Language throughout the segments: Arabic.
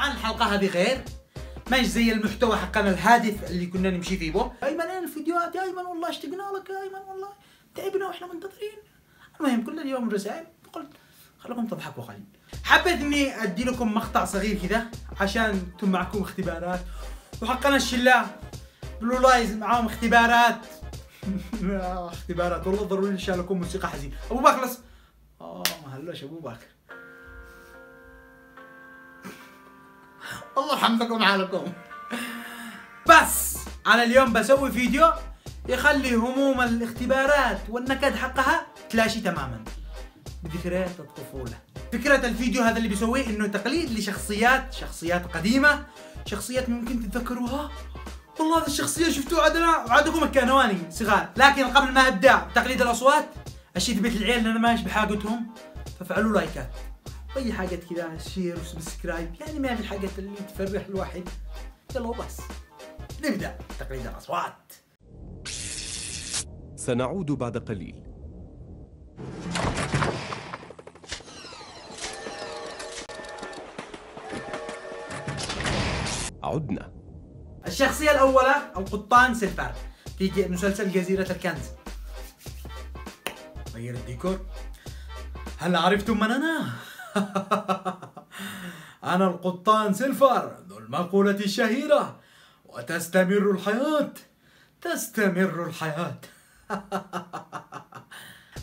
طبعا الحلقة هذه غير، مش زي المحتوى حقنا الهادف اللي كنا نمشي فيه بو. ايمن اين الفيديوهات يا ايمن؟ والله اشتقنا لك يا ايمن، والله تعبنا واحنا منتظرين. المهم كل اليوم رسائل، قلت خليكم تضحكوا قليل. حبيت اني ادي لكم مقطع صغير كذا عشان انتم معكم اختبارات، وحقنا الشله بلو لايز معاهم اختبارات. اختبارات والله ضروري نشال لكم موسيقى حزين. ابو بكر ما هلاش ابو بكر. الله يحمدكم حالكم. بس انا اليوم بسوي فيديو يخلي هموم الاختبارات والنكد حقها تلاشي تماما بذكريات الطفولة. فكرة الفيديو هذا اللي بيسويه انه تقليد لشخصيات قديمة، شخصيات ممكن تتذكروها. والله هذه الشخصية شفتوها عادكم الكانواني صغار. لكن قبل ما ابدا تقليد الاصوات اشيد بيت العيال ان انا ماشي بحاجتهم، ففعلوا لايكات واي حاجات كذا، شير وسبسكرايب، يعني ما في الحاجات اللي تفرح الواحد. يلا وبس نبدا تقليد الاصوات. سنعود بعد قليل. عدنا. الشخصية الأولى القطان سيلفر في مسلسل جزيرة الكنز. غير الديكور. هل عرفتم من أنا؟ أنا القطان سيلفر ذو المقولة الشهيرة: وتستمر الحياة، تستمر الحياة.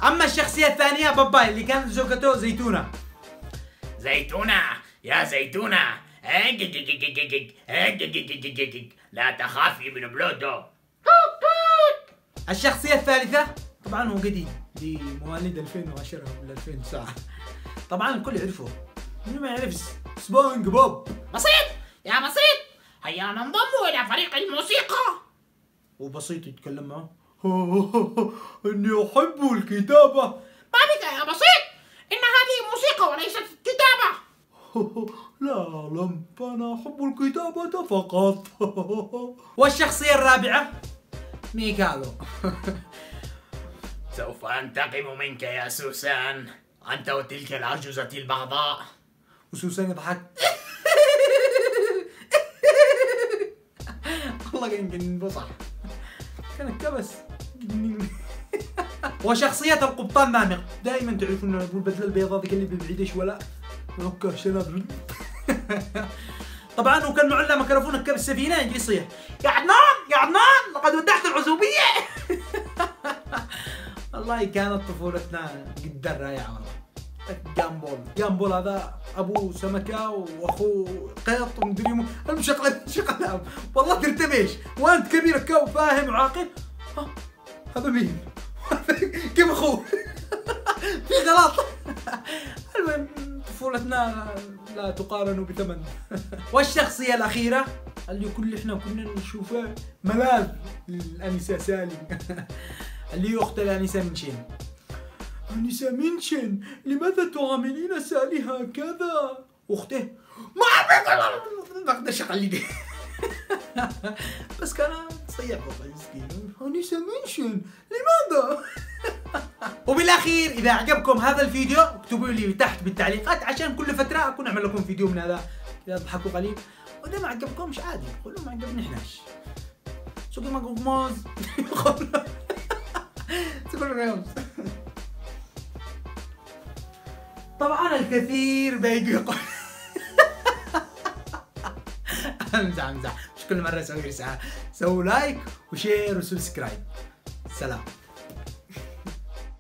أما الشخصية الثانية باباي اللي كانت زوجته زيتونة. زيتونة يا زيتونة، لا تخافي من بلوتو. الشخصية الثالثة طبعا هو قديم، دي مواليد 2010 ولا 2009، طبعا الكل يعرفه. منو ما يعرف سبونج بوب؟ بسيط يا بسيط، هيا ننضم إلى فريق الموسيقى. وبسيط يتكلم معه: إني أحب الكتابة. ما بك يا بسيط، إن هذه موسيقى وليست كتابة. لا أعلم، فأنا أحب الكتابة فقط. والشخصية الرابعة ميكالو. سوف أنتقم منك يا سوسان، أنت وتلك العجوزة البغضاء. وسوسان يضحك. والله كان بصح، كان الكبس. وشخصية القبطان نامق، دائما تعرفون انه البدله البيضاء ذيك اللي بعيدش ولا اوكي شنب. طبعا وكان معلق ميكروفون ركب السفينه يجي يصيح: يا عدنان يا عدنان لقد ودعت العزوبيه. والله كانت طفولتنا جدا رائعه والله. جامبول هذا ابوه سمكه واخوه قيط ومدري المشقلب. والله ترتبش وانت كبير كو فاهم وعاقل. هذا مين؟ كيف اخوه؟ في غلط. المهم طفولتنا لا تقارن بثمن. والشخصية الأخيرة اللي احنا كنا نشوفها ملاذ الأنسة سالم. اللي هي أخت الأنسة منشن. أنسة منشن، لماذا تعاملين سالي هكذا؟ أخته ما أقدرش أقلده. بس كان صيح والله مسكين. أنسة منشن لماذا؟ وبالاخير اذا عجبكم هذا الفيديو اكتبوا لي تحت بالتعليقات عشان كل فتره اكون اعمل لكم فيديو من هذا اذا تضحكوا قليل. واذا ما عجبكمش عادي قولوا ما عجبني احناش. سوقي معكم موز. طبعا الكثير بيجي يقول. امزح مش كل مره اسوي رساله. سووا لايك وشير وسبسكرايب. سلام.